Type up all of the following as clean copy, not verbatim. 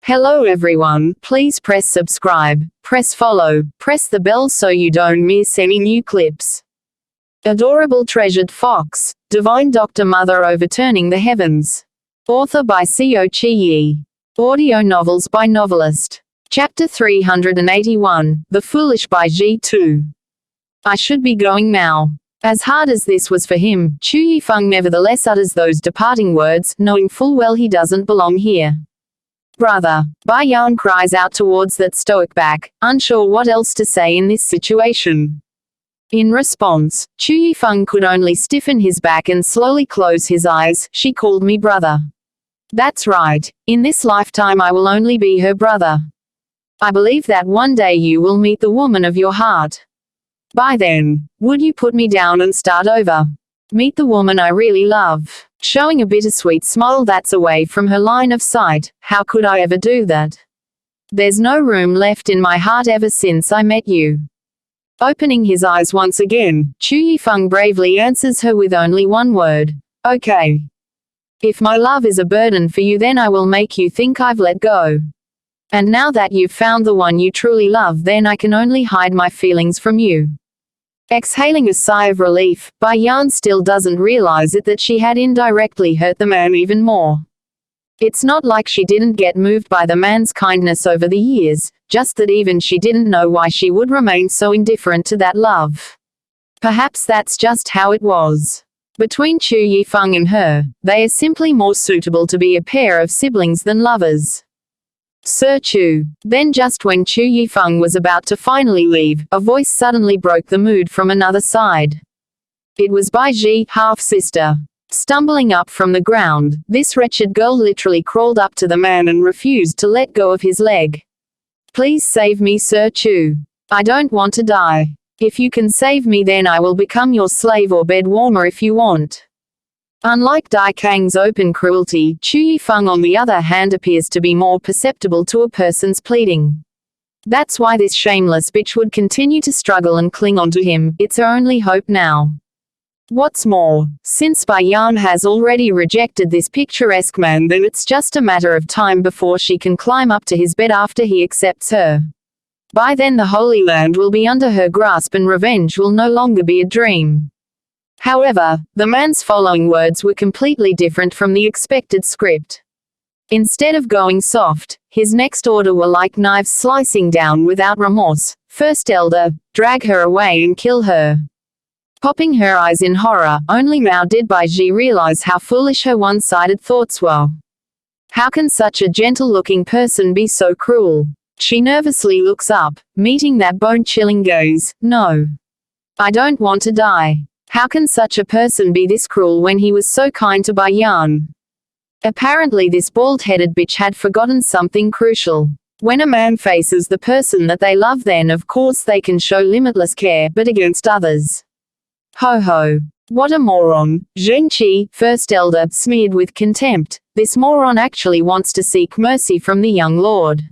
Hello everyone, please press subscribe, press follow, press the bell so you don't miss any new clips. Adorable treasured fox, divine doctor mother overturning the heavens. Author by Co Chi Yi. Audio novels by Novelist. Chapter 381, The Foolish by Ji Tu. I should be going now. As hard as this was for him, Chu Yifeng nevertheless utters those departing words, knowing full well he doesn't belong here. Brother, Bai Yan cries out towards that stoic back, unsure what else to say in this situation. In response, Chu Yifeng could only stiffen his back and slowly close his eyes. She called me brother. That's right, in this lifetime I will only be her brother. I believe that one day you will meet the woman of your heart. By then, would you put me down and start over? Meet the woman I really love. Showing a bittersweet smile that's away from her line of sight. How could I ever do that? There's no room left in my heart ever since I met you. Opening his eyes once again, Chu Yifeng bravely answers her with only one word. Okay. If my love is a burden for you, then I will make you think I've let go. And now that you've found the one you truly love, then I can only hide my feelings from you. Exhaling a sigh of relief, Bai Yan still doesn't realize it that she had indirectly hurt the man even more. It's not like she didn't get moved by the man's kindness over the years, just that even she didn't know why she would remain so indifferent to that love. Perhaps that's just how it was. Between Chu Yifeng and her, they are simply more suitable to be a pair of siblings than lovers. Sir Chu. Then just when Chu Yifeng was about to finally leave, a voice suddenly broke the mood from another side. It was Bai Ji, half-sister. Stumbling up from the ground, this wretched girl literally crawled up to the man and refused to let go of his leg. Please save me, Sir Chu. I don't want to die. If you can save me, then I will become your slave or bed warmer if you want. Unlike Dai Kang's open cruelty, Chu Yifeng on the other hand appears to be more perceptible to a person's pleading. That's why this shameless bitch would continue to struggle and cling on to him. It's her only hope now. What's more, since Bai Yan has already rejected this picturesque man, then it's just a matter of time before she can climb up to his bed after he accepts her. By then the Holy Land will be under her grasp and revenge will no longer be a dream. However, the man's following words were completely different from the expected script. Instead of going soft, his next order were like knives slicing down without remorse. First elder, drag her away and kill her. Popping her eyes in horror, only now did Bai Ji realize how foolish her one-sided thoughts were. How can such a gentle-looking person be so cruel? She nervously looks up, meeting that bone-chilling gaze. No. I don't want to die. How can such a person be this cruel when he was so kind to Bai Yan? Apparently this bald-headed bitch had forgotten something crucial. When a man faces the person that they love, then of course they can show limitless care, but against others. Ho ho. What a moron. Zheng Qi, first elder, smeared with contempt. This moron actually wants to seek mercy from the young lord.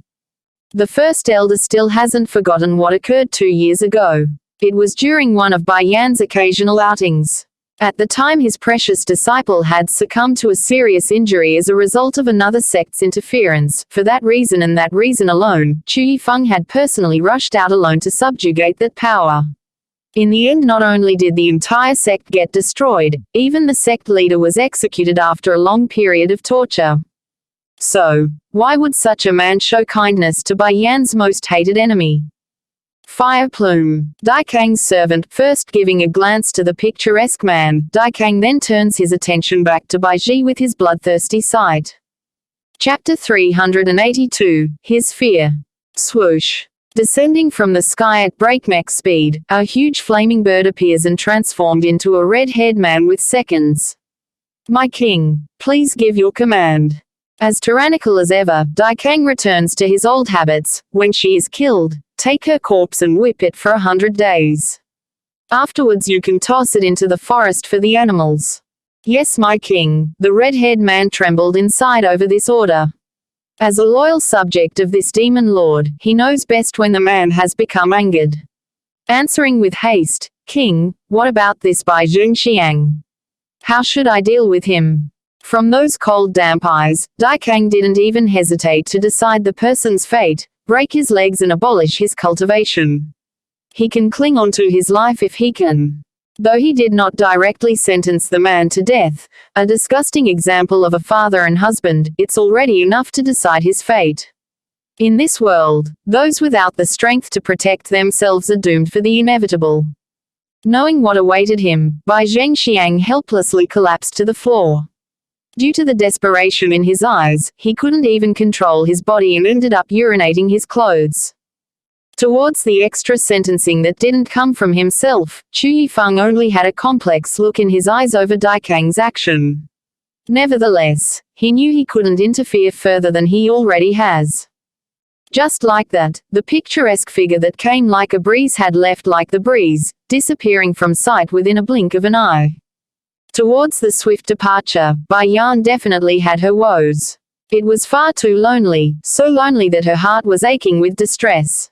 The first elder still hasn't forgotten what occurred 2 years ago. It was during one of Bai Yan's occasional outings. At the time his precious disciple had succumbed to a serious injury as a result of another sect's interference. For that reason and that reason alone, Chu Yifeng had personally rushed out alone to subjugate that power. In the end, not only did the entire sect get destroyed, even the sect leader was executed after a long period of torture. So, why would such a man show kindness to Bai Yan's most hated enemy? Fire plume. Dai Kang's servant, first giving a glance to the picturesque man, Dai Kang then turns his attention back to Bai Ji with his bloodthirsty sight. Chapter 382, His Fear. Swoosh. Descending from the sky at breakneck speed, a huge flaming bird appears and transformed into a red-haired man with seconds. My king, please give your command. As tyrannical as ever, Dai Kang returns to his old habits. When she is killed, take her corpse and whip it for 100 days. Afterwards you can toss it into the forest for the animals. Yes, my king. The red-haired man trembled inside over this order. As a loyal subject of this demon lord, he knows best when the man has become angered. Answering with haste, King, what about this Bai Zhengxiang? How should I deal with him? From those cold damp eyes, Daikang didn't even hesitate to decide the person's fate, break his legs and abolish his cultivation. He can cling on to his life if he can. Though he did not directly sentence the man to death, a disgusting example of a father and husband, it's already enough to decide his fate. In this world, those without the strength to protect themselves are doomed for the inevitable. Knowing what awaited him, Bai Zhengxiang helplessly collapsed to the floor. Due to the desperation in his eyes, he couldn't even control his body and ended up urinating his clothes. Towards the extra sentencing that didn't come from himself, Chu Yifeng only had a complex look in his eyes over Daikang's action. Nevertheless, he knew he couldn't interfere further than he already has. Just like that, the picturesque figure that came like a breeze had left like the breeze, disappearing from sight within a blink of an eye. Towards the swift departure, Bai Yan definitely had her woes. It was far too lonely, so lonely that her heart was aching with distress.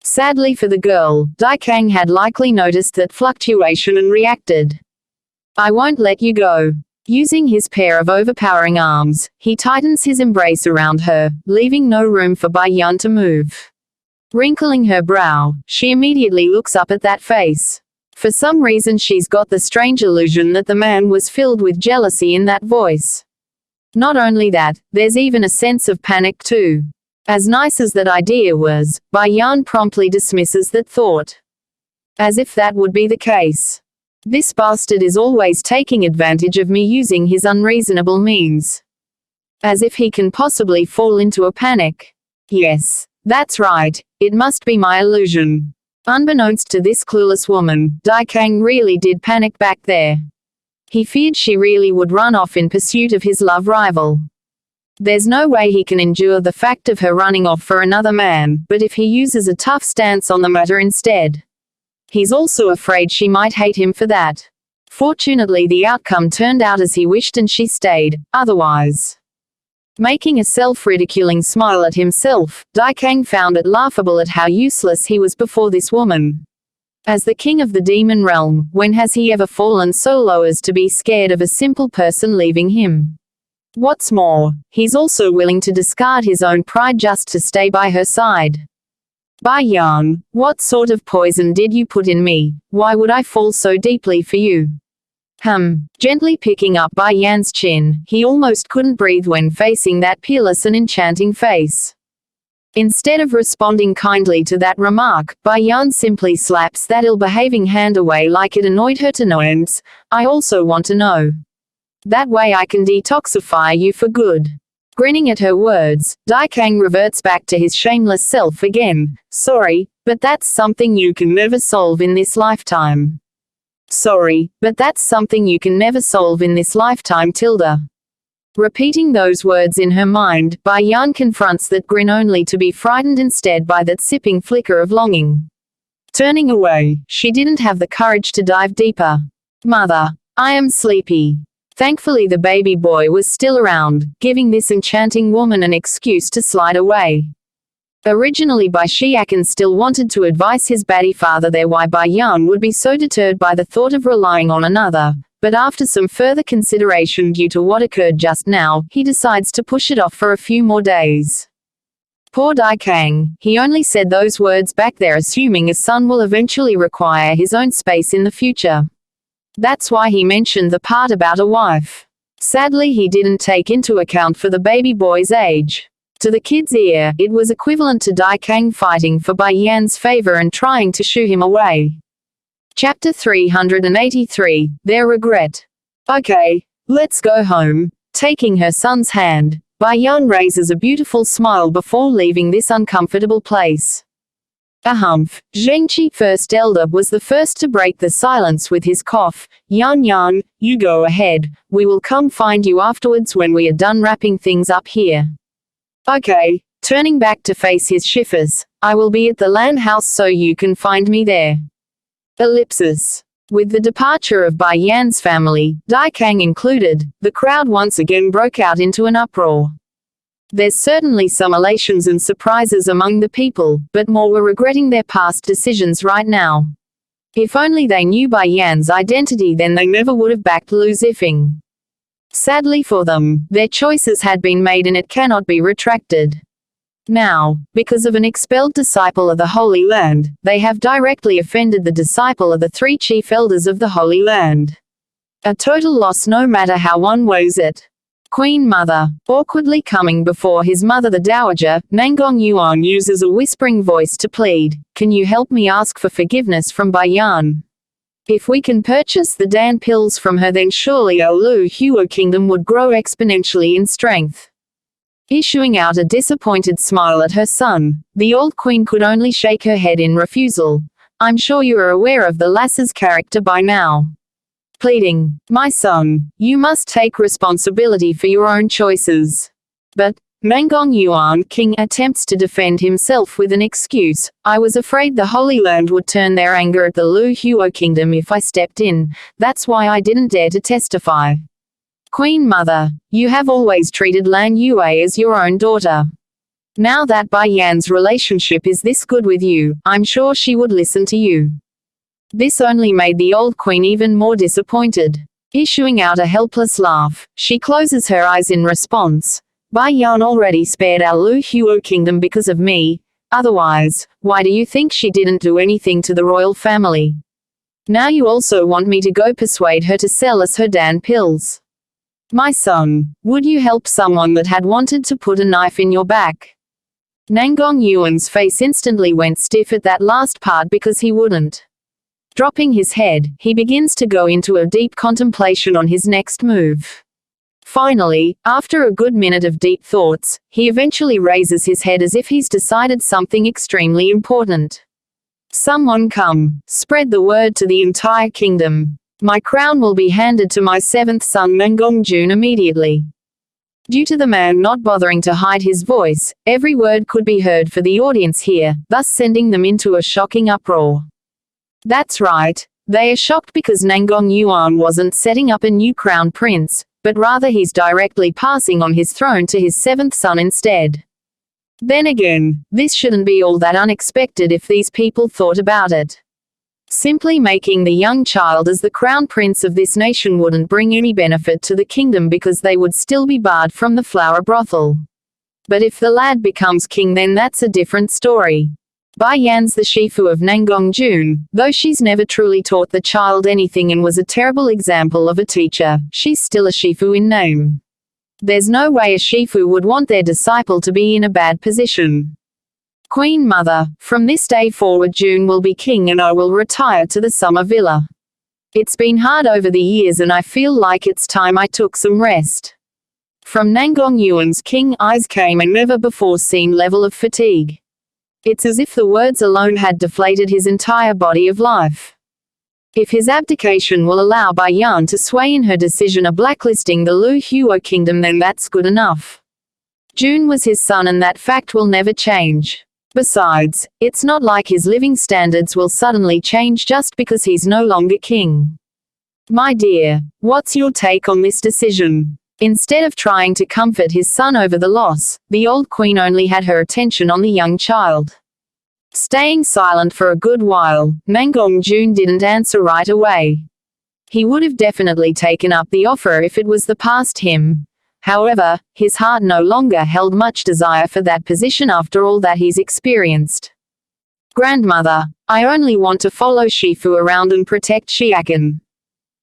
Sadly for the girl, Daikang had likely noticed that fluctuation and reacted. I won't let you go. Using his pair of overpowering arms, he tightens his embrace around her, leaving no room for Bai Yan to move. Wrinkling her brow, she immediately looks up at that face. For some reason she's got the strange illusion that the man was filled with jealousy in that voice. Not only that, there's even a sense of panic too. As nice as that idea was, Bai Yan promptly dismisses that thought. As if that would be the case. This bastard is always taking advantage of me using his unreasonable means. As if he can possibly fall into a panic. Yes, that's right, it must be my illusion. Unbeknownst to this clueless woman, Daikang really did panic back there. He feared she really would run off in pursuit of his love rival. There's no way he can endure the fact of her running off for another man, but if he uses a tough stance on the matter instead. He's also afraid she might hate him for that. Fortunately the outcome turned out as he wished and she stayed, otherwise. Making a self-ridiculing smile at himself, Daikang found it laughable at how useless he was before this woman. As the king of the demon realm, when has he ever fallen so low as to be scared of a simple person leaving him? What's more, he's also willing to discard his own pride just to stay by her side. Bai Yan, what sort of poison did you put in me? Why would I fall so deeply for you? Gently picking up Bai Yan's chin, he almost couldn't breathe when facing that peerless and enchanting face. Instead of responding kindly to that remark, Bai Yan simply slaps that ill-behaving hand away like it annoyed her to no ends. I also want to know. That way I can detoxify you for good. Grinning at her words, Daikang reverts back to his shameless self again. Sorry, but that's something you can never solve in this lifetime. Sorry, but that's something you can never solve in this lifetime, Tilda. Repeating those words in her mind, Bai Yan confronts that grin only to be frightened instead by that sipping flicker of longing. Turning away, she didn't have the courage to dive deeper. Mother, I am sleepy. Thankfully the baby boy was still around, giving this enchanting woman an excuse to slide away. Originally Bai Xiakan still wanted to advise his baddie father there why Bai Yan would be so deterred by the thought of relying on another, but after some further consideration due to what occurred just now, he decides to push it off for a few more days. Poor Daikang, he only said those words back there assuming his son will eventually require his own space in the future. That's why he mentioned the part about a wife. Sadly he didn't take into account for the baby boy's age. To the kid's ear, it was equivalent to Daikang fighting for Bai Yan's favor and trying to shoo him away. Chapter 383, Their Regret. Okay, let's go home. Taking her son's hand, Bai Yan raises a beautiful smile before leaving this uncomfortable place. Zhengqi First Elder was the first to break the silence with his cough. Yan Yan, you go ahead, we will come find you afterwards when we are done wrapping things up here. Okay, turning back to face his shifers, I will be at the land house so you can find me there. Ellipsis. With the departure of Bai Yan's family, Daikang included, the crowd once again broke out into an uproar. There's certainly some elations and surprises among the people, but more were regretting their past decisions right now. If only they knew Bai Yan's identity, then they never would have backed Lu Zifeng. Sadly for them, their choices had been made and it cannot be retracted. Now, because of an expelled disciple of the Holy Land, they have directly offended the disciple of the three chief elders of the Holy Land. A total loss no matter how one weighs it. Queen Mother, awkwardly coming before his mother the Dowager, Xuanhuan uses a whispering voice to plead, "Can you help me ask for forgiveness from Bai Yan? If we can purchase the Dan pills from her, then surely our Lu Huo kingdom would grow exponentially in strength." Issuing out a disappointed smile at her son, the old queen could only shake her head in refusal. "I'm sure you are aware of the lass's character by now." Pleading, "My son, you must take responsibility for your own choices." But Xuanhuan King attempts to defend himself with an excuse. "I was afraid the Holy Land would turn their anger at the Lu Huo kingdom if I stepped in. That's why I didn't dare to testify." Queen Mother, you have always treated Lan Yue as your own daughter. Now that Bai Yan's relationship is this good with you, I'm sure she would listen to you. This only made the old queen even more disappointed. Issuing out a helpless laugh, she closes her eyes in response. "Bai Yan already spared our Lu Huo kingdom because of me. Otherwise, why do you think she didn't do anything to the royal family? Now you also want me to go persuade her to sell us her Dan pills. My son, would you help someone that had wanted to put a knife in your back?" Xuanhuan's face instantly went stiff at that last part because he wouldn't. Dropping his head, he begins to go into a deep contemplation on his next move. Finally, after a good minute of deep thoughts, he eventually raises his head as if he's decided something extremely important. "Someone come, spread the word to the entire kingdom. My crown will be handed to my seventh son Xuanhuan immediately." Due to the man not bothering to hide his voice, every word could be heard for the audience here, thus sending them into a shocking uproar. That's right, they are shocked because Xuanhuan wasn't setting up a new crown prince, but rather he's directly passing on his throne to his seventh son instead. Then again, this shouldn't be all that unexpected if these people thought about it. Simply making the young child as the crown prince of this nation wouldn't bring any benefit to the kingdom because they would still be barred from the flower brothel. But if the lad becomes king, then that's a different story. Bai Yan's the Shifu of Xuanhuan, though she's never truly taught the child anything and was a terrible example of a teacher, she's still a Shifu in name. There's no way a Shifu would want their disciple to be in a bad position. Queen Mother, from this day forward June will be king and I will retire to the summer villa. It's been hard over the years and I feel like it's time I took some rest. From Xuanhuan's king eyes came a never-before-seen level of fatigue. It's as if the words alone had deflated his entire body of life. If his abdication will allow Bai Yan to sway in her decision of blacklisting the Lu Huo kingdom, then that's good enough. June was his son and that fact will never change. Besides, it's not like his living standards will suddenly change just because he's no longer king. My dear, what's your take on this decision? Instead of trying to comfort his son over the loss, the old queen only had her attention on the young child. Staying silent for a good while, Xuanhuan didn't answer right away. He would have definitely taken up the offer if it was the past him. However, his heart no longer held much desire for that position after all that he's experienced. Grandmother, I only want to follow Shifu around and protect Xiakan.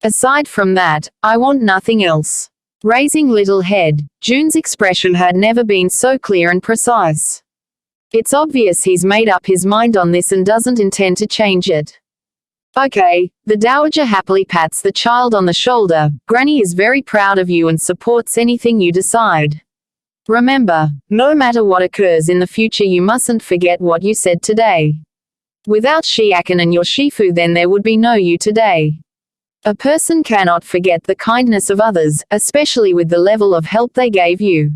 Aside from that, I want nothing else. Raising little head, June's expression had never been so clear and precise. It's obvious he's made up his mind on this and doesn't intend to change it. Okay, the dowager happily pats the child on the shoulder. Granny is very proud of you and supports anything you decide. Remember, no matter what occurs in the future you mustn't forget what you said today. Without Xiakan and your Shifu then there would be no you today. A person cannot forget the kindness of others, especially with the level of help they gave you.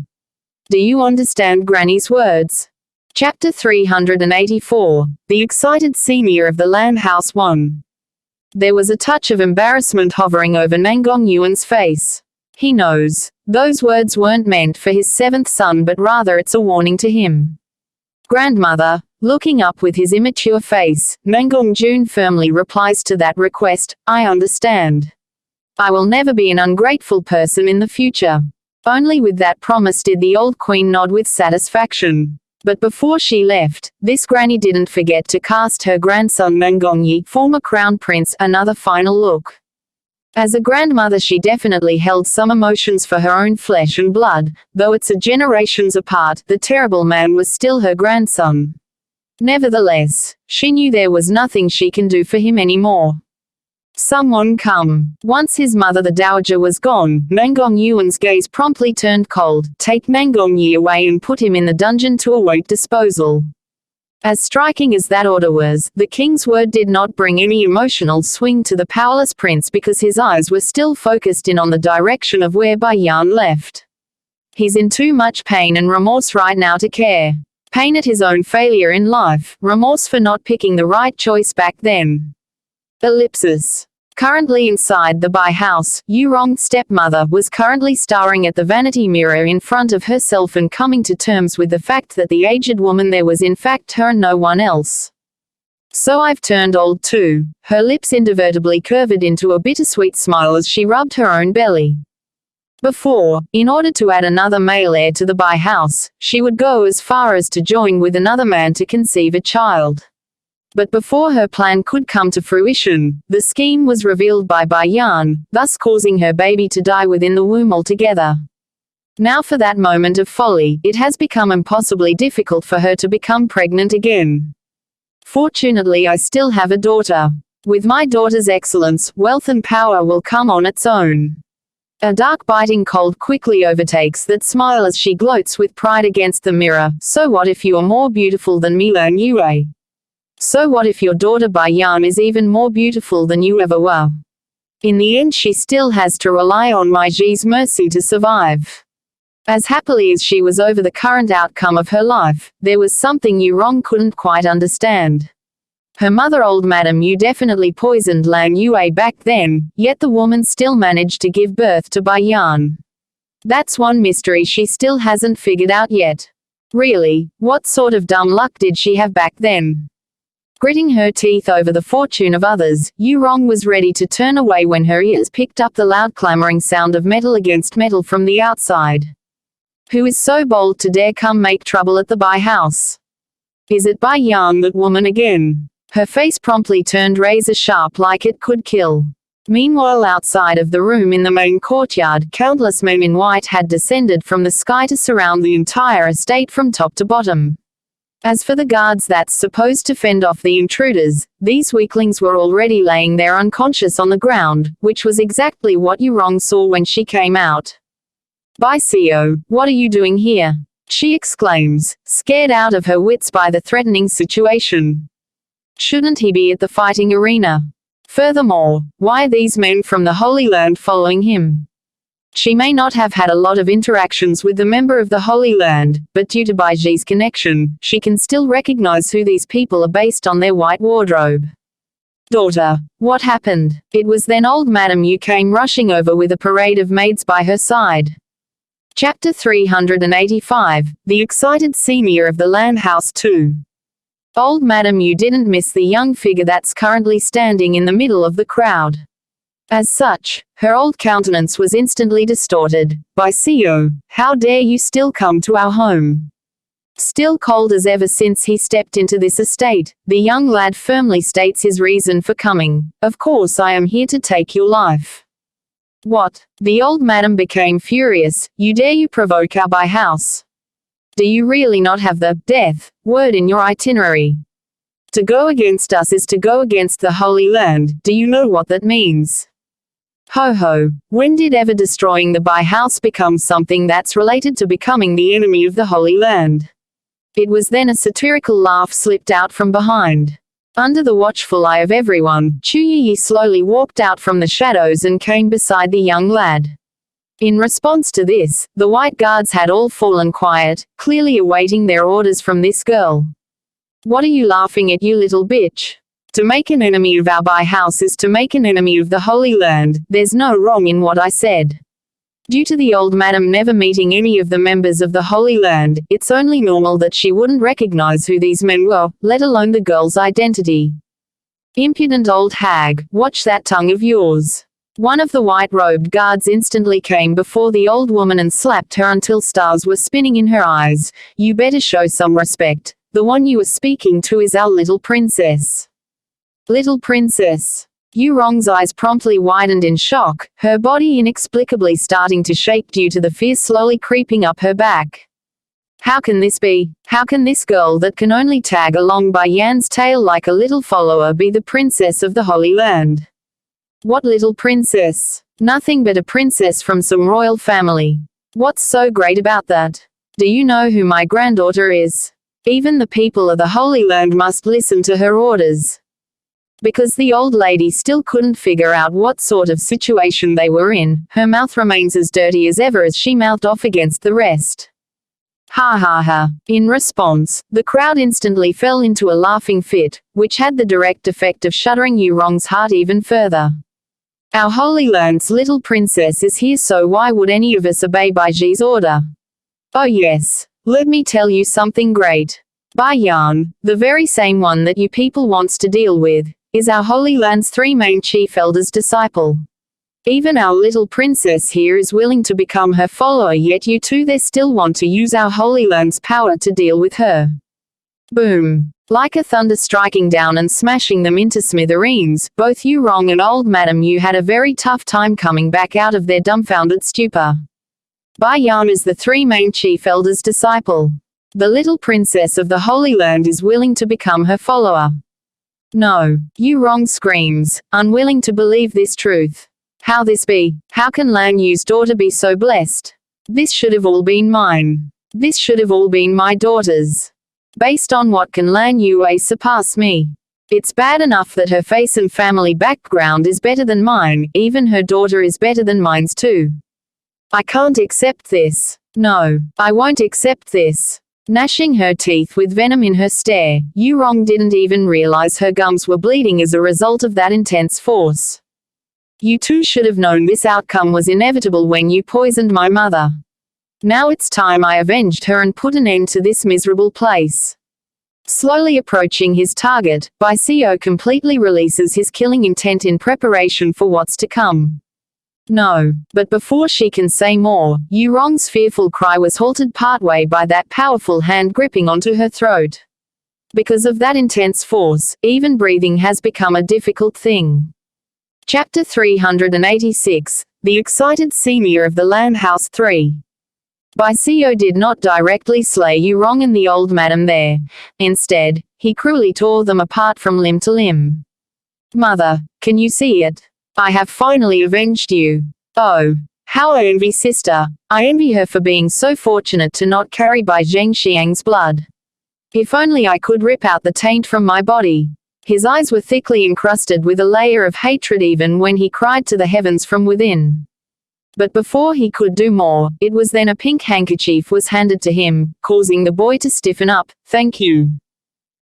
Do you understand Granny's words? Chapter 384, The Excited Senior of the Land House 1. There was a touch of embarrassment hovering over Xuanhuan's face. He knows. Those words weren't meant for his seventh son but rather it's a warning to him. Grandmother, looking up with his immature face, Xuanhuan firmly replies to that request, I understand. I will never be an ungrateful person in the future. Only with that promise did the old queen nod with satisfaction. But before she left, this granny didn't forget to cast her grandson Mangongyi, former crown prince, another final look. As a grandmother she definitely held some emotions for her own flesh and blood, though it's a generations apart, the terrible man was still her grandson. Nevertheless, she knew there was nothing she can do for him anymore. Someone come. Once his mother the dowager was gone, Mangongyuan's gaze promptly turned cold. Take Mangongyi away and put him in the dungeon to await disposal. As striking as that order was, the king's word did not bring any emotional swing to the powerless prince because his eyes were still focused in on the direction of where Bai Yan left. He's in too much pain and remorse right now to care. Pain at his own failure in life, remorse for not picking the right choice back then. Ellipsis. Currently inside the Bai house, Yurong's stepmother was currently staring at the vanity mirror in front of herself and coming to terms with the fact that the aged woman there was in fact her and no one else. So I've turned old too. Her lips inadvertently curved into a bittersweet smile as she rubbed her own belly. Before, in order to add another male heir to the Bai house, she would go as far as to join with another man to conceive a child. But before her plan could come to fruition, the scheme was revealed by Bai Yan, thus causing her baby to die within the womb altogether. Now for that moment of folly, it has become impossibly difficult for her to become pregnant again. Fortunately I still have a daughter. With my daughter's excellence, wealth and power will come on its own. A dark biting cold quickly overtakes that smile as she gloats with pride against the mirror. So what if you are more beautiful than Milan Yue? So what if your daughter Bai Yan is even more beautiful than you ever were? In the end she still has to rely on Mai Ji's mercy to survive. As happily as she was over the current outcome of her life, there was something Yurong couldn't quite understand. Her mother old Madame Yu definitely poisoned Lan Yue back then, yet the woman still managed to give birth to Bai Yan. That's one mystery she still hasn't figured out yet. Really, what sort of dumb luck did she have back then? Gritting her teeth over the fortune of others, Yurong was ready to turn away when her ears picked up the loud clamoring sound of metal against metal from the outside. Who is so bold to dare come make trouble at the Bai house? Is it Bai Yan, that woman again? Her face promptly turned razor sharp like it could kill. Meanwhile outside of the room in the main courtyard, countless men in white had descended from the sky to surround the entire estate from top to bottom. As for the guards that's supposed to fend off the intruders, these weaklings were already laying there unconscious on the ground, which was exactly what Yurong saw when she came out. Bai Xiao, what are you doing here? She exclaims, scared out of her wits by the threatening situation. Shouldn't he be at the fighting arena? Furthermore, why are these men from the Holy Land following him? She may not have had a lot of interactions with the member of the Holy Land, but due to Bai Ji's connection, she can still recognize who these people are based on their white wardrobe. Daughter, what happened? It was then old Madame Yu came rushing over with a parade of maids by her side. Chapter 385, The Excited Senior of the Land House 2. Old Madame Yu didn't miss the young figure that's currently standing in the middle of the crowd. As such, her old countenance was instantly distorted. Bai Xiao, how dare you still come to our home? Still cold as ever since he stepped into this estate, the young lad firmly states his reason for coming. Of course I am here to take your life. What? The old madam became furious. You dare you provoke our Bai house? Do you really not have the death word in your itinerary? To go against us is to go against the Holy Land. Do you know what that means? Ho ho, when did ever destroying the Bai house become something that's related to becoming the enemy of the Holy Land? It was then a satirical laugh slipped out from behind. Under the watchful eye of everyone, Chu Yi slowly walked out from the shadows and came beside the young lad. In response to this, the white guards had all fallen quiet, clearly awaiting their orders from this girl. What are you laughing at, you little bitch? To make an enemy of our Bai house is to make an enemy of the Holy Land. There's no wrong in what I said. Due to the old madam never meeting any of the members of the Holy Land, it's only normal that she wouldn't recognize who these men were, let alone the girl's identity. Impudent old hag, watch that tongue of yours. One of the white-robed guards instantly came before the old woman and slapped her until stars were spinning in her eyes. You better show some respect. The one you were speaking to is our little princess. Little princess. Yurong's eyes promptly widened in shock, her body inexplicably starting to shake due to the fear slowly creeping up her back. How can this be? How can this girl that can only tag along by Yan's tail like a little follower be the princess of the Holy Land? What little princess? Nothing but a princess from some royal family. What's so great about that? Do you know who my granddaughter is? Even the people of the Holy Land must listen to her orders. Because the old lady still couldn't figure out what sort of situation they were in, her mouth remains as dirty as ever as she mouthed off against the rest. Ha ha ha. In response, the crowd instantly fell into a laughing fit, which had the direct effect of shuddering Yurong's heart even further. Our Holy Land's little princess is here, so why would any of us obey Baiji's order? Oh yes, let me tell you something great. Bai Yan, the very same one that you people wants to deal with, is our Holy Land's 3 main chief elders' disciple. Even our little princess here is willing to become her follower, yet you two there still want to use our Holy Land's power to deal with her. Boom. Like a thunder striking down and smashing them into smithereens, both Yurong and old Madam Yu had a very tough time coming back out of their dumbfounded stupor. Bai Yan is the 3 main chief elders' disciple. The little princess of the Holy Land is willing to become her follower. No. Yurong screams, unwilling to believe this truth. How this be? How can Lan Yu's daughter be so blessed? This should have all been mine. This should have all been my daughter's. Based on what can Lan Yue surpass me? It's bad enough that her face and family background is better than mine, even her daughter is better than mine's too. I can't accept this. No, I won't accept this. Gnashing her teeth with venom in her stare, Yurong didn't even realize her gums were bleeding as a result of that intense force. You two should have known this outcome was inevitable when you poisoned my mother. Now it's time I avenged her and put an end to this miserable place. Slowly approaching his target, Bai Xiao completely releases his killing intent in preparation for what's to come. No, but before she can say more, Yurong's fearful cry was halted partway by that powerful hand gripping onto her throat. Because of that intense force, even breathing has become a difficult thing. Chapter 386, The Excited Senior of the Land House 3. Bai Xiao did not directly slay Yurong and the old madam there. Instead, he cruelly tore them apart from limb to limb. Mother, can you see it? I have finally avenged you. Oh, how I envy sister. I envy her for being so fortunate to not carry Bai Zhengxiang's blood. If only I could rip out the taint from my body. His eyes were thickly encrusted with a layer of hatred even when he cried to the heavens from within. But before he could do more, it was then a pink handkerchief was handed to him, causing the boy to stiffen up. Thank you.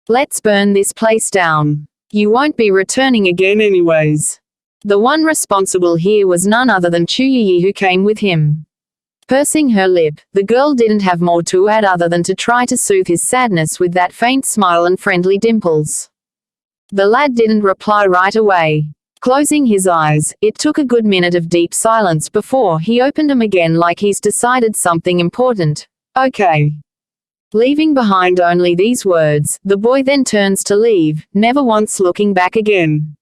Let's burn this place down. You won't be returning again anyways. The one responsible here was none other than Chu Yi, who came with him. Pursing her lip, the girl didn't have more to add other than to try to soothe his sadness with that faint smile and friendly dimples. The lad didn't reply right away. Closing his eyes, it took a good minute of deep silence before he opened them again like he's decided something important. Okay. Leaving behind only these words, the boy then turns to leave, never once looking back again.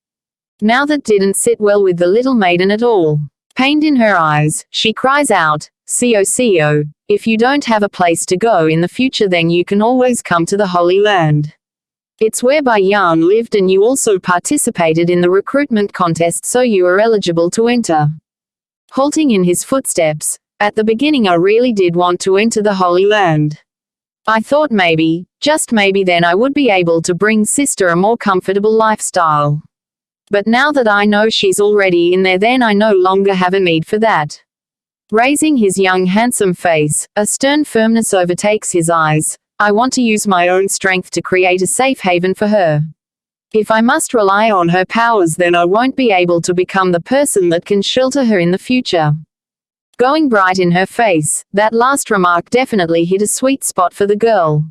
Now that didn't sit well with the little maiden at all. Pained in her eyes, she cries out, Xiao Xiao, if you don't have a place to go in the future then you can always come to the Holy Land. It's where Bai Yan lived and you also participated in the recruitment contest so you are eligible to enter. Halting in his footsteps, at the beginning I really did want to enter the Holy Land. I thought maybe, just maybe then I would be able to bring sister a more comfortable lifestyle. But now that I know she's already in there then I no longer have a need for that. Raising his young handsome face, a stern firmness overtakes his eyes. I want to use my own strength to create a safe haven for her. If I must rely on her powers then I won't be able to become the person that can shelter her in the future. Going bright in her face, that last remark definitely hit a sweet spot for the girl.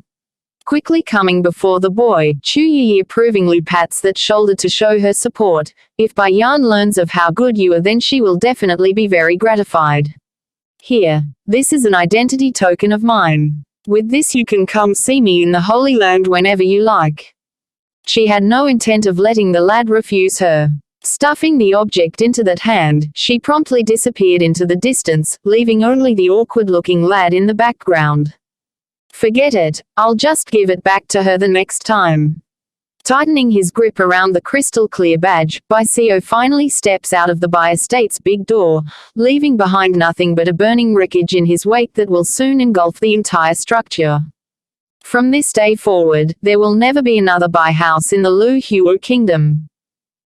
Quickly coming before the boy, Chu Yi approvingly pats that shoulder to show her support. If Bai Yan learns of how good you are, then she will definitely be very gratified. Here, this is an identity token of mine. With this you can come see me in the Holy Land whenever you like. She had no intent of letting the lad refuse her. Stuffing the object into that hand, she promptly disappeared into the distance, leaving only the awkward-looking lad in the background. Forget it, I'll just give it back to her the next time. Tightening his grip around the crystal-clear badge, Bai Xiao finally steps out of the Bai Estate's big door, leaving behind nothing but a burning wreckage in his wake that will soon engulf the entire structure. From this day forward, there will never be another Bai house in the Lu Huo kingdom.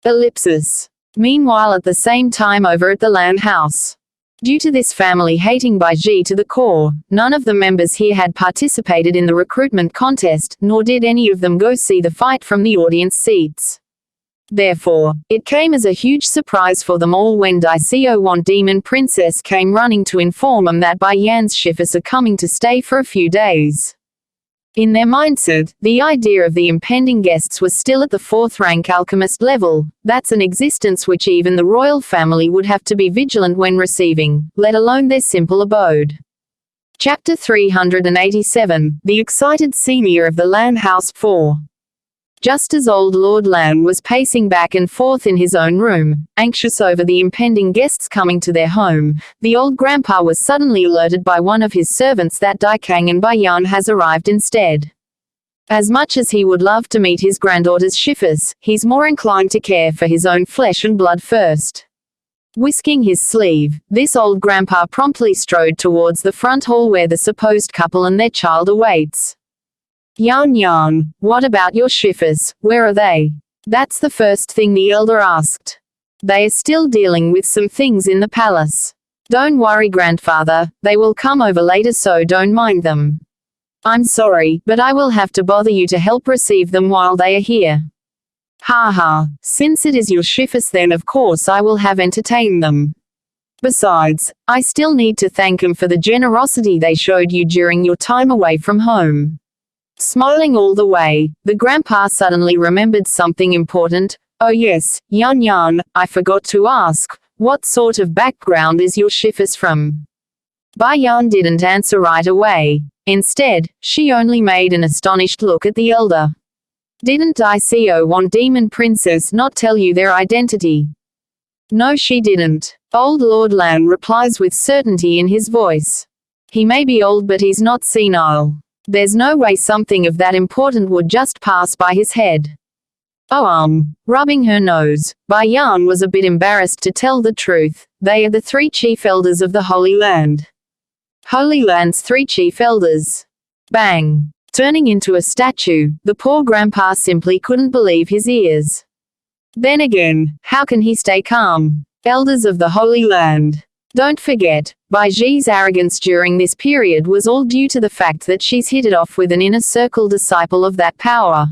Ellipsis. Meanwhile, at the same time over at the Land House. Due to this family hating Bai Ji to the core, none of the members here had participated in the recruitment contest, nor did any of them go see the fight from the audience seats. Therefore, it came as a huge surprise for them all when Xuanhuan Demon Princess came running to inform them that Bai Yan's shifers are coming to stay for a few days. In their mindset, the idea of the impending guests was still at the 4th rank alchemist level. That's an existence which even the royal family would have to be vigilant when receiving, let alone their simple abode. Chapter 387, The Excited Senior of the Lan House 4. Just as old Lord Lan was pacing back and forth in his own room, anxious over the impending guests coming to their home, the old grandpa was suddenly alerted by one of his servants that Dai Kang and Bai Yan has arrived instead. As much as he would love to meet his granddaughter's shifers, he's more inclined to care for his own flesh and blood first. Whisking his sleeve, this old grandpa promptly strode towards the front hall where the supposed couple and their child awaits. Yan, what about your shifers, where are they? That's the first thing the elder asked. They are still dealing with some things in the palace. Don't worry grandfather, they will come over later so don't mind them. I'm sorry, but I will have to bother you to help receive them while they are here. Ha, since it is your shifers then of course I will have entertained them. Besides, I still need to thank them for the generosity they showed you during your time away from home. Smiling all the way, the grandpa suddenly remembered something important. Oh yes, Yan, I forgot to ask, what sort of background is your shifers from? Bai Yan didn't answer right away. Instead, she only made an astonished look at the elder. Didn't Xuanhuan Demon Princess not tell you their identity? No, she didn't. Old Lord Lan replies with certainty in his voice. He may be old but he's not senile. There's no way something of that important would just pass by his head. Oh rubbing her nose, Bai Yan was a bit embarrassed to tell the truth. They are the 3 chief elders of the Holy Land. Holy Land's 3 chief elders. Bang! Turning into a statue, the poor grandpa simply couldn't believe his ears. Then again, how can he stay calm? Elders of the Holy Land. Don't forget, Bai Ji's arrogance during this period was all due to the fact that she's hit it off with an inner circle disciple of that power.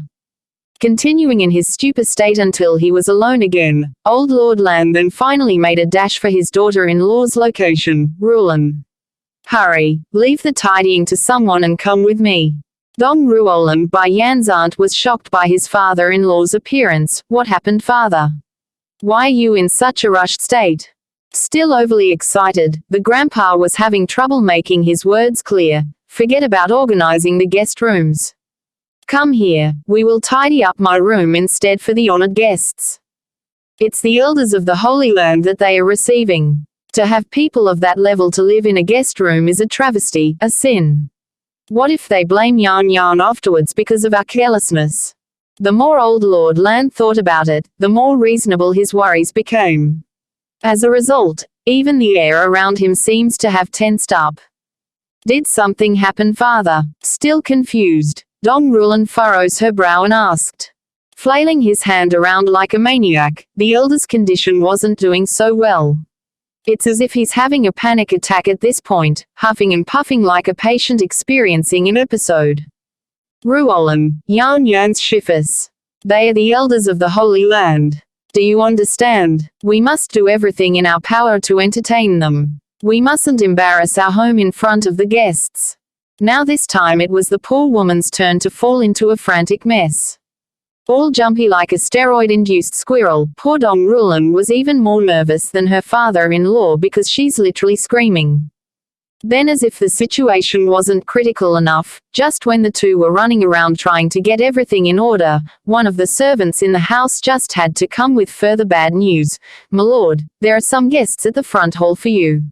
Continuing in his stupor state until he was alone again, old Lord Lan then finally made a dash for his daughter-in-law's location, Ruolan. Hurry, leave the tidying to someone and come with me. Dong Ruolan, Bai Yan's aunt, was shocked by his father-in-law's appearance. What happened, father? Why are you in such a rushed state? Still overly excited, the grandpa was having trouble making his words clear. Forget about organizing the guest rooms. Come here, we will tidy up my room instead for the honored guests. It's the elders of the Holy Land that they are receiving. To have people of that level to live in a guest room is a travesty, a sin. What if they blame Yan afterwards because of our carelessness? The more old Lord Lan thought about it, the more reasonable his worries became. As a result, even the air around him seems to have tensed up. Did something happen, father? Still confused, Dong Ruolan furrows her brow and asked. Flailing his hand around like a maniac, the elder's condition wasn't doing so well. It's as if he's having a panic attack at this point, huffing and puffing like a patient experiencing an episode. Ruolan, Yan's shifers. They are the elders of the Holy Land. Do you understand? We must do everything in our power to entertain them. We mustn't embarrass our home in front of the guests. Now this time it was the poor woman's turn to fall into a frantic mess. All jumpy like a steroid-induced squirrel, poor Dong Rulan was even more nervous than her father-in-law because she's literally screaming. Then, as if the situation wasn't critical enough, just when the two were running around trying to get everything in order, one of the servants in the house just had to come with further bad news. "My lord, there are some guests at the front hall for you.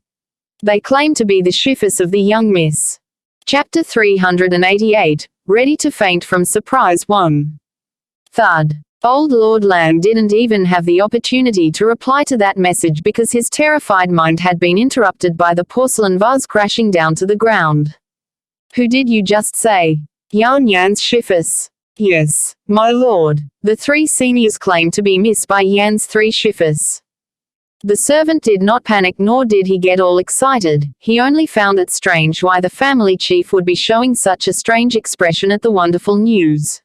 They claim to be the shifers of the young miss." Chapter 388, Ready to Faint from Surprise 1. Thud. Old Lord Lan didn't even have the opportunity to reply to that message because his terrified mind had been interrupted by the porcelain vase crashing down to the ground. "Who did you just say?" "Yan's shifers." "Yes, my lord." The three seniors claimed to be missed by Yan's three shifers. The servant did not panic, nor did he get all excited. He only found it strange why the family chief would be showing such a strange expression at the wonderful news.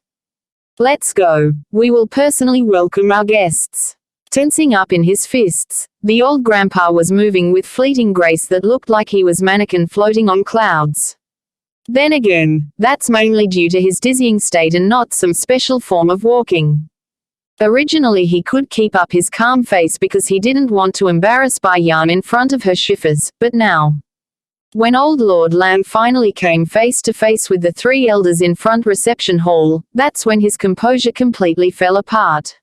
"Let's go. We will personally welcome our guests." Tensing up in his fists, the old grandpa was moving with fleeting grace that looked like he was mannequin floating on clouds. Then again, that's mainly due to his dizzying state and not some special form of walking. Originally he could keep up his calm face because he didn't want to embarrass Bai Yan in front of her shifers, but now, when old Lord Lan finally came face to face with the three elders in front reception hall, that's when his composure completely fell apart.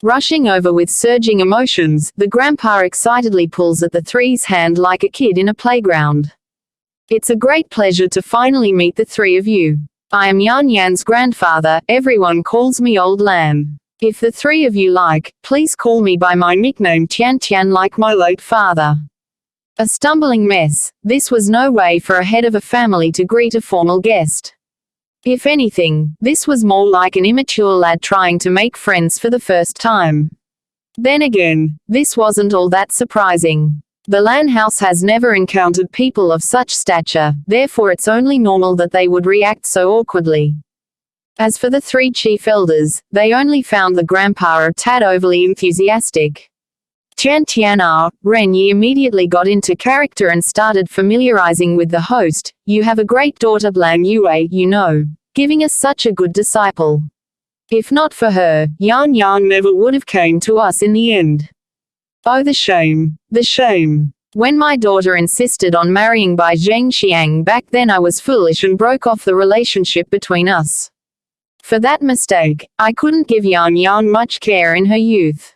Rushing over with surging emotions, the grandpa excitedly pulls at the three's hand like a kid in a playground. "It's a great pleasure to finally meet the three of you. I am Yan's grandfather, everyone calls me Old Lan. If the three of you like, please call me by my nickname Tian like my late father." A stumbling mess. This was no way for a head of a family to greet a formal guest. If anything, this was more like an immature lad trying to make friends for the first time. Then again, this wasn't all that surprising. The Lan house has never encountered people of such stature, therefore it's only normal that they would react so awkwardly. As for the three chief elders, they only found the grandpa a tad overly enthusiastic. Ren Yi immediately got into character and started familiarizing with the host. "You have a great daughter Lan Yue, you know, giving us such a good disciple. If not for her, Yan never would have came to us in the end. Oh, the shame, the shame. When my daughter insisted on marrying Bai Zhengxiang back then I was foolish and broke off the relationship between us. For that mistake, I couldn't give Yan much care in her youth."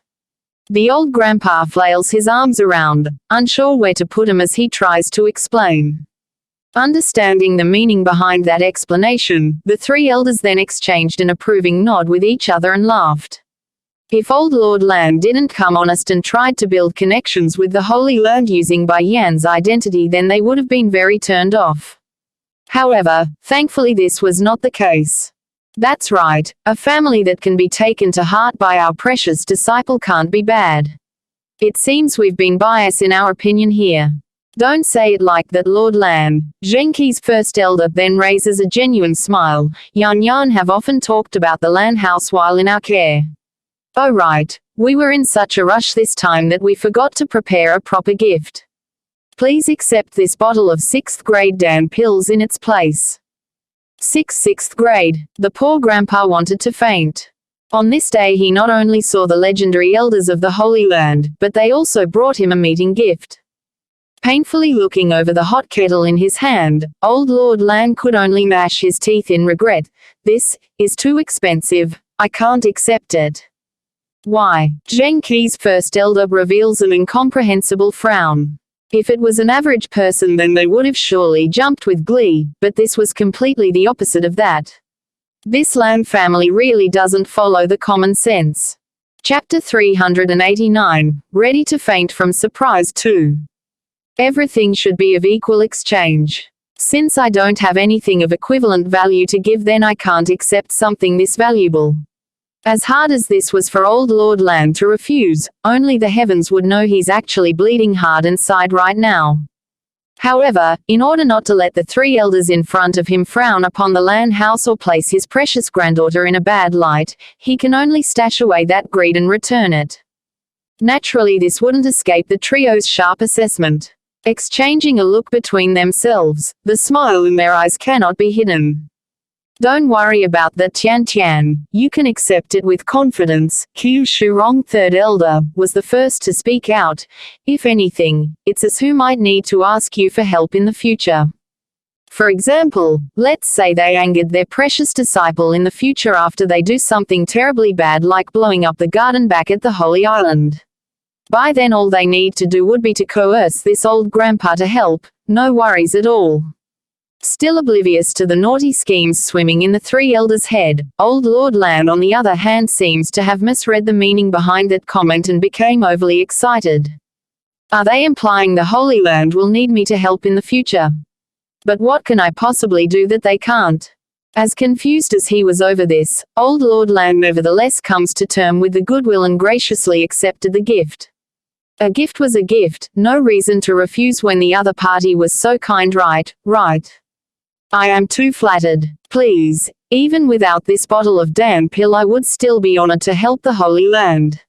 The old grandpa flails his arms around, unsure where to put him as he tries to explain. Understanding the meaning behind that explanation, the three elders then exchanged an approving nod with each other and laughed. If old Lord Lan didn't come honest and tried to build connections with the Holy Land using Bai Yan's identity, then they would have been very turned off. However, thankfully this was not the case. That's right, a family that can be taken to heart by our precious disciple can't be bad. It seems we've been biased in our opinion here. Don't say it like that, Lord Lan. Zhengqi's first elder then raises a genuine smile. Yan have often talked about the Lan house while in our care. Oh right, we were in such a rush this time that we forgot to prepare a proper gift. Please accept this bottle of 6th grade Dan pills in its place. Sixth grade. The poor grandpa wanted to faint. On this day he not only saw the legendary elders of the Holy Land, but they also brought him a meeting gift. Painfully looking over the hot kettle in his hand, old Lord Lan could only gnash his teeth in regret. "This is too expensive. I can't accept it." "Why?" Zhengqi's first elder reveals an incomprehensible frown. If it was an average person then they would have surely jumped with glee, but this was completely the opposite of that. This Lan family really doesn't follow the common sense. Chapter 389, Ready to Faint from Surprise 2. Everything should be of equal exchange. Since I don't have anything of equivalent value to give, then I can't accept something this valuable. As hard as this was for old Lord Lan to refuse, only the heavens would know he's actually bleeding hard inside right now. However, in order not to let the three elders in front of him frown upon the Lan house or place his precious granddaughter in a bad light, he can only stash away that greed and return it. Naturally this wouldn't escape the trio's sharp assessment. exchanging a look between themselves. The smile in their eyes cannot be hidden. Don't worry about that, Tian Tian. You can accept it with confidence. Qiu Shurong, third elder, was the first to speak out. If anything, it's us who might need to ask you for help in the future. For example, let's say they angered their precious disciple in the future after they do something terribly bad like blowing up the garden back at the Holy Island. By then all they need to do would be to coerce this old grandpa to help, no worries at all. Still oblivious to the naughty schemes swimming in the three elders' head, old Lord Lan on the other hand seems to have misread the meaning behind that comment and became overly excited. Are they implying the Holy Land will need me to help in the future? But what can I possibly do that they can't? As confused as he was over this, old Lord Lan nevertheless comes to term with the goodwill and graciously accepted the gift. A gift was a gift, no reason to refuse when the other party was so kind, right? I am too flattered. Please, even without this bottle of damn pill I would still be honored to help the Holy Land.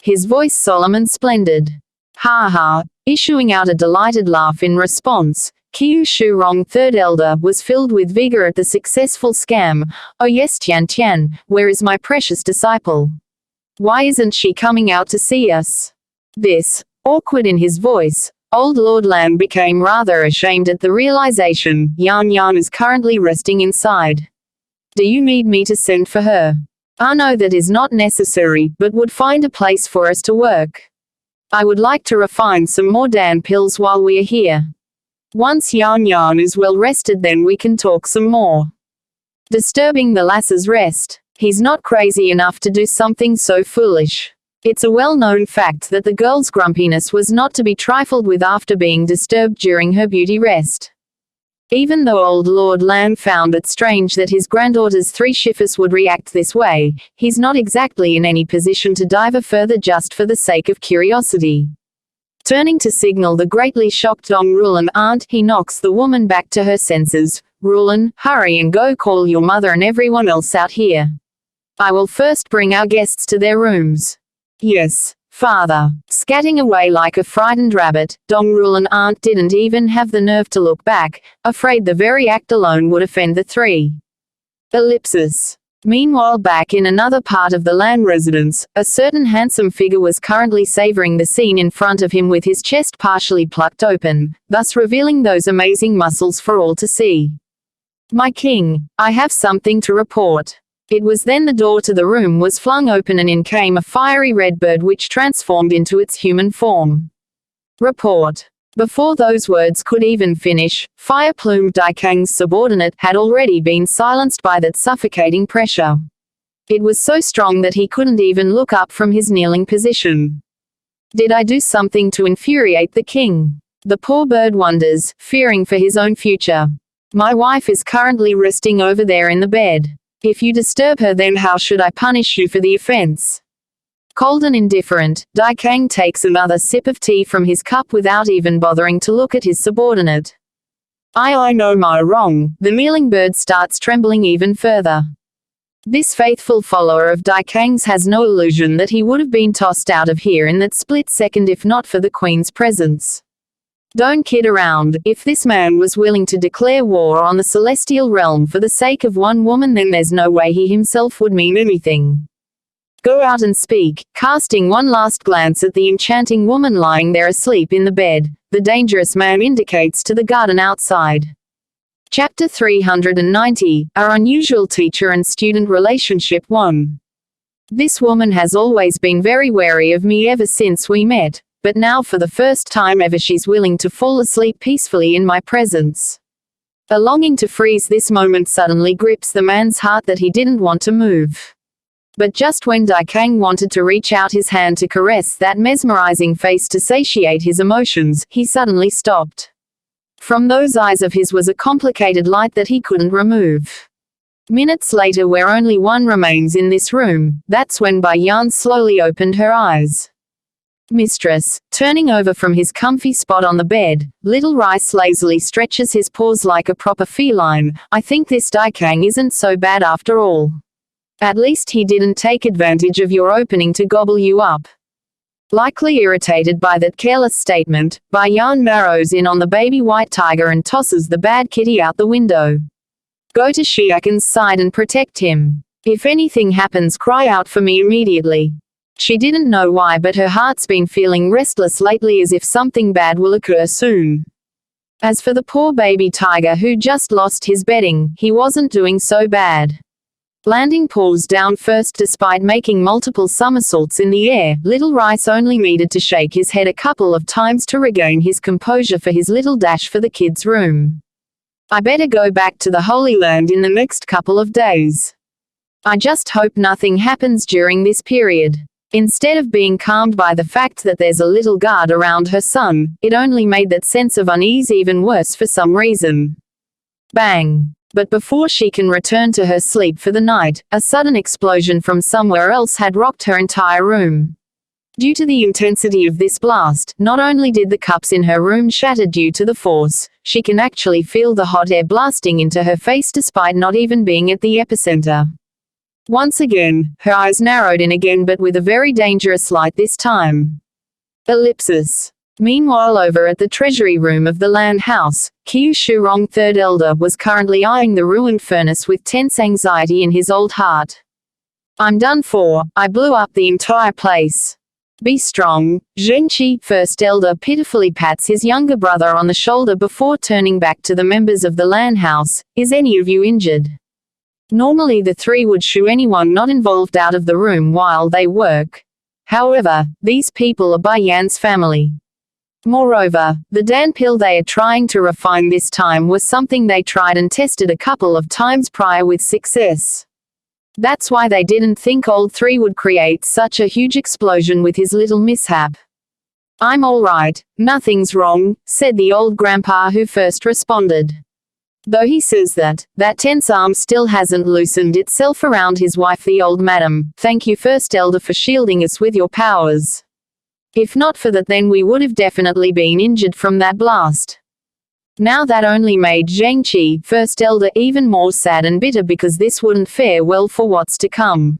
His voice solemn and splendid. Ha ha, issuing out a delighted laugh in response, Qiu Shurong, third elder, was filled with vigor at the successful scam. Oh yes, Tian Tian, where is my precious disciple? Why isn't she coming out to see us? This, awkward in his voice, old Lord Lan became rather ashamed at the realization. Yan Yan is currently resting inside. Do you need me to send for her? No, that is not necessary, but would find a place for us to work. I would like to refine some more Dan pills while we are here. Once Yan Yan is well rested then we can talk some more. Disturbing the lass's rest. He's not crazy enough to do something so foolish. It's a well-known fact that the girl's grumpiness was not to be trifled with after being disturbed during her beauty rest. Even though old Lord Lan found it strange that his granddaughter's three shifers would react this way, he's not exactly in any position to dive further just for the sake of curiosity. Turning to signal the greatly shocked Dong Rulan aunt, he knocks the woman back to her senses. Rulan, hurry and go call your mother and everyone else out here. I will first bring our guests to their rooms. Yes, father. Scatting away like a frightened rabbit, Dong Rulan aunt didn't even have the nerve to look back, afraid the very act alone would offend the three. Ellipsis. Meanwhile, back in another part of the Lan residence, a certain handsome figure was currently savoring the scene in front of him with his chest partially plucked open, thus revealing those amazing muscles for all to see. My king, I have something to report. It was then the door to the room was flung open and in came a fiery red bird which transformed into its human form. Report. Before those words could even finish, fire-plumed Daikang's subordinate had already been silenced by that suffocating pressure. It was so strong that he couldn't even look up from his kneeling position. Did I do something to infuriate the king? The poor bird wonders, fearing for his own future. My wife is currently resting over there in the bed. If you disturb her, then how should I punish you for the offense? Cold and indifferent, Daikang takes another sip of tea from his cup without even bothering to look at his subordinate. I know my wrong. The kneeling bird starts trembling even further. This faithful follower of Daikang's has no illusion that he would have been tossed out of here in that split second if not for the queen's presence. Don't kid around. If this man was willing to declare war on the celestial realm for the sake of one woman, then there's no way he himself would mean anything. Go out and speak. Casting one last glance at the enchanting woman lying there asleep in the bed, the dangerous man indicates to the garden outside. Chapter 390, Our Unusual Teacher and Student Relationship 1. This woman has always been very wary of me ever since we met, but now for the first time ever she's willing to fall asleep peacefully in my presence. A longing to freeze this moment suddenly grips the man's heart that he didn't want to move. But just when Daikang wanted to reach out his hand to caress that mesmerizing face to satiate his emotions, he suddenly stopped. From those eyes of his was a complicated light that he couldn't remove. Minutes later, where only one remains in this room, that's when Bai Yan slowly opened her eyes. Mistress, turning over from his comfy spot on the bed, Little Rice lazily stretches his paws like a proper feline. I think this Daikang isn't so bad after all. At least he didn't take advantage of your opening to gobble you up. Likely irritated by that careless statement, Bayan narrows in on the baby white tiger and tosses the bad kitty out the window. Go to Xuanhuan's side and protect him. If anything happens, cry out for me immediately. She didn't know why, but her heart's been feeling restless lately, as if something bad will occur soon. As for the poor baby tiger who just lost his bedding, he wasn't doing so bad. Landing paws down first despite making multiple somersaults in the air, Little Rice only needed to shake his head a couple of times to regain his composure for his little dash for the kids' room. I better go back to the Holy Land in the next couple of days. I just hope nothing happens during this period. Instead of being calmed by the fact that there's a little guard around her son, it only made that sense of unease even worse for some reason. Bang! But before she can return to her sleep for the night, a sudden explosion from somewhere else had rocked her entire room. Due to the intensity of this blast, not only did the cups in her room shatter due to the force, she can actually feel the hot air blasting into her face despite not even being at the epicenter. Once again, her eyes narrowed in again, but with a very dangerous light this time. Ellipsis. Meanwhile, over at the treasury room of the land house, Xuanhuan, third elder, was currently eyeing the ruined furnace with tense anxiety in his old heart. I'm done for, I blew up the entire place. Be strong. Zhengqi, first elder, pitifully pats his younger brother on the shoulder before turning back to the members of the land house. Is any of you injured? Normally the three would shoo anyone not involved out of the room while they work. However, these people are Bayan's family. Moreover, the Dan pill they are trying to refine this time was something they tried and tested a couple of times prior with success. That's why they didn't think old three would create such a huge explosion with his little mishap. I'm all right, nothing's wrong, said the old grandpa who first responded. Though he says that tense arm still hasn't loosened itself around his wife, the old madam. Thank you, first elder, for shielding us with your powers. If not for that, then we would have definitely been injured from that blast. Now that only made Zhengqi, first elder, even more sad and bitter, because this wouldn't fare well for what's to come.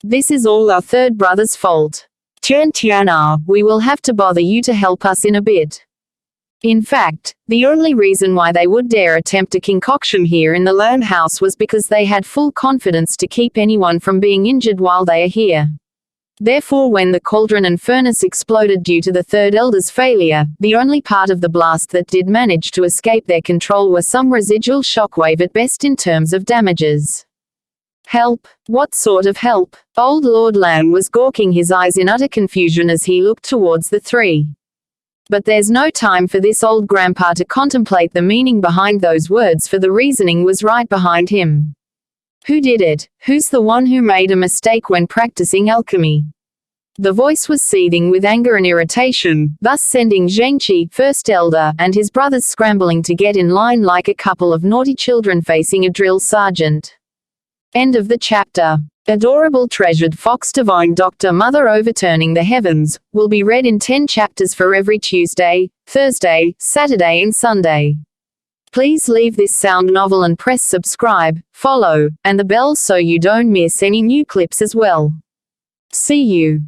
This is all our third brother's fault. Tiana, we will have to bother you to help us in a bit. In fact, the only reason why they would dare attempt a concoction here in the land house was because they had full confidence to keep anyone from being injured while they are here. Therefore, when the cauldron and furnace exploded due to the third elder's failure, the only part of the blast that did manage to escape their control was some residual shockwave at best in terms of damages. Help? What sort of help? Old Lord Lan was gawking his eyes in utter confusion as he looked towards the three. But there's no time for this old grandpa to contemplate the meaning behind those words, for the reasoning was right behind him. Who did it? Who's the one who made a mistake when practicing alchemy? The voice was seething with anger and irritation, thus sending Zhengqi, first elder, and his brothers scrambling to get in line like a couple of naughty children facing a drill sergeant. End of the chapter. Adorable treasured fox divine Dr. Mother Overturning the Heavens will be read in 10 chapters for every Tuesday, Thursday, Saturday and Sunday. Please leave this sound novel and press subscribe, follow, and the bell so you don't miss any new clips as well. See you.